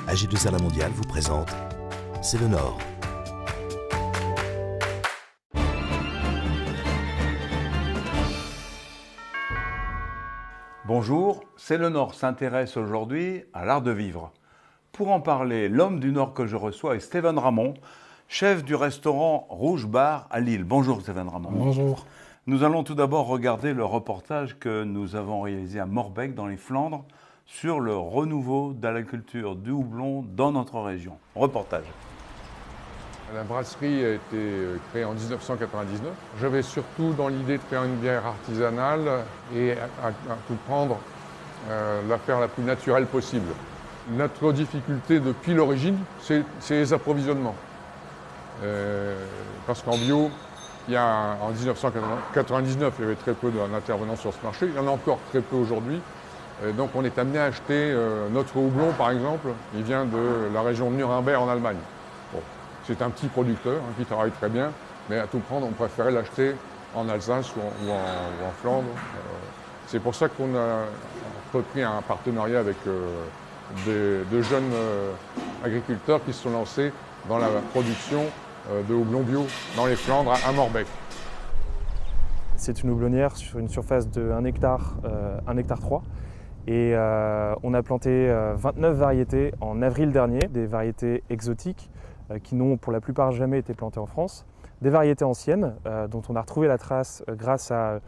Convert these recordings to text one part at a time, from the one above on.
AG2R La Mondiale vous présente C'est le Nord. Bonjour, C'est le Nord s'intéresse aujourd'hui à l'art de vivre. Pour en parler, l'homme du Nord que je reçois est Stéphane Ramon, chef du restaurant Rouge Bar à Lille. Bonjour Stéphane Ramon. Bonjour. Nous allons tout d'abord regarder le reportage que nous avons réalisé à Morbecque dans les Flandres sur le renouveau de la culture du houblon dans notre région. Reportage. La brasserie a été créée en 1999. J'avais surtout dans l'idée de faire une bière artisanale et à tout prendre, la faire la plus naturelle possible. Notre difficulté depuis l'origine, c'est les approvisionnements. Parce qu'en bio, en 1999, il y avait très peu d'intervenants sur ce marché. Il y en a encore très peu aujourd'hui. Donc on est amené à acheter notre houblon, par exemple. Il vient de la région de Nuremberg en Allemagne. Bon, c'est un petit producteur qui travaille très bien, mais à tout prendre, on préférait l'acheter en Alsace ou en Flandre. C'est pour ça qu'on a repris un partenariat avec de jeunes agriculteurs qui se sont lancés dans la production de houblon bio dans les Flandres à Morbecque. C'est une houblonnière sur une surface de 1 hectare, 1 hectare 3. Et on a planté 29 variétés en avril dernier, des variétés exotiques qui n'ont pour la plupart jamais été plantées en France, des variétés anciennes dont on a retrouvé la trace grâce à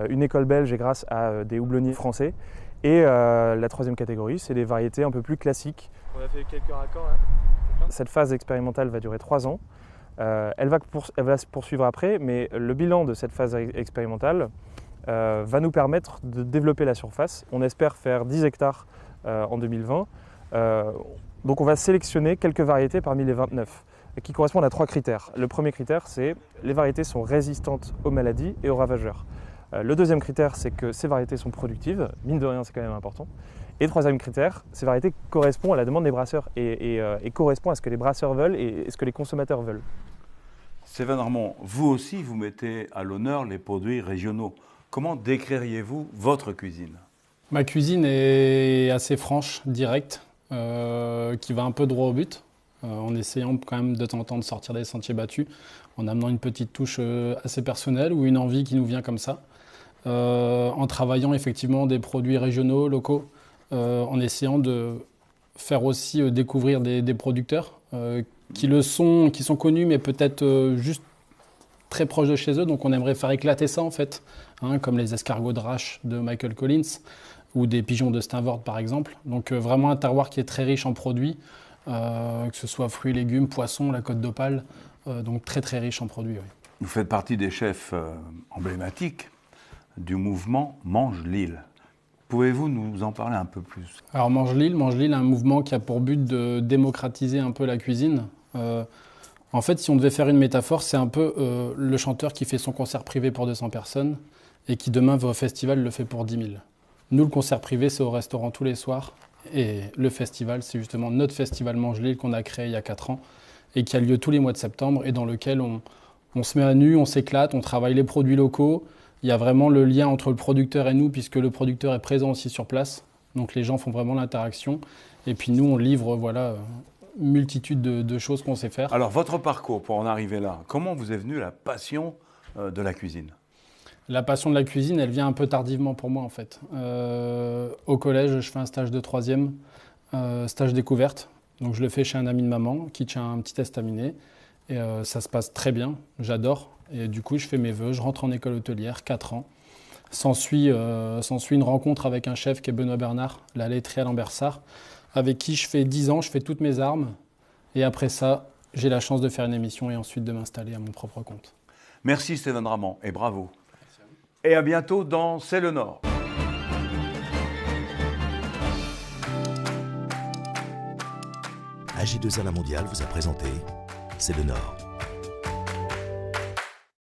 une école belge et grâce à des houblonniers français. Et la troisième catégorie, c'est des variétés un peu plus classiques. On a fait quelques raccords là. Cette phase expérimentale va durer 3 ans. Elle va se poursuivre après, mais le bilan de cette phase expérimentale va nous permettre de développer la surface. On espère faire 10 hectares en 2020. Donc on va sélectionner quelques variétés parmi les 29 qui correspondent à 3 critères. Le premier critère, c'est les variétés sont résistantes aux maladies et aux ravageurs. Le deuxième critère, c'est que ces variétés sont productives. Mine de rien, c'est quand même important. Et le troisième critère, ces variétés correspondent à la demande des brasseurs et correspondent à ce que les brasseurs veulent et ce que les consommateurs veulent. Stéphane Ramon, vous aussi, vous mettez à l'honneur les produits régionaux. Comment décririez-vous votre cuisine? Ma cuisine est assez franche, directe, qui va un peu droit au but, en essayant quand même de temps en temps de sortir des sentiers battus, en amenant une petite touche assez personnelle ou une envie qui nous vient comme ça, en travaillant effectivement des produits régionaux, locaux, en essayant de faire aussi découvrir des producteurs qui sont connus mais peut-être juste très proches de chez eux, donc on aimerait faire éclater ça en fait, comme les escargots de Rache de Michael Collins ou des pigeons de Steenvoorde par exemple. Donc vraiment un terroir qui est très riche en produits, que ce soit fruits, légumes, poissons, la côte d'Opale, donc très très riche en produits. Oui. Vous faites partie des chefs emblématiques du mouvement Mange Lille. Pouvez-vous nous en parler un peu plus? Alors Mange Lille est un mouvement qui a pour but de démocratiser un peu la cuisine. En fait, si on devait faire une métaphore, c'est un peu le chanteur qui fait son concert privé pour 200 personnes et qui demain va au festival le fait pour 10 000. Nous, le concert privé, c'est au restaurant tous les soirs. Et le festival, c'est justement notre festival Mange Lille qu'on a créé il y a 4 ans et qui a lieu tous les mois de septembre et dans lequel on se met à nu, on s'éclate, on travaille les produits locaux. Il y a vraiment le lien entre le producteur et nous puisque le producteur est présent aussi sur place. Donc les gens font vraiment l'interaction. Et puis nous, on livre multitude de choses qu'on sait faire. Alors votre parcours pour en arriver là, comment vous est venue la passion de la cuisine? La passion de la cuisine, elle vient un peu tardivement pour moi en fait. Au collège, je fais un stage de 3e, stage découverte. Donc je le fais chez un ami de maman qui tient un petit estaminet. Et ça se passe très bien, j'adore. Et du coup, je fais mes vœux, je rentre en école hôtelière, 4 ans. S'ensuit une rencontre avec un chef qui est Benoît Bernard, la laiterie à Lambersart, avec qui je fais 10 ans, je fais toutes mes armes. Et après ça, j'ai la chance de faire une émission et ensuite de m'installer à mon propre compte. Merci Stéphane Ramon et bravo. Et à bientôt dans C'est le Nord. AG2R La Mondiale vous a présenté C'est le Nord.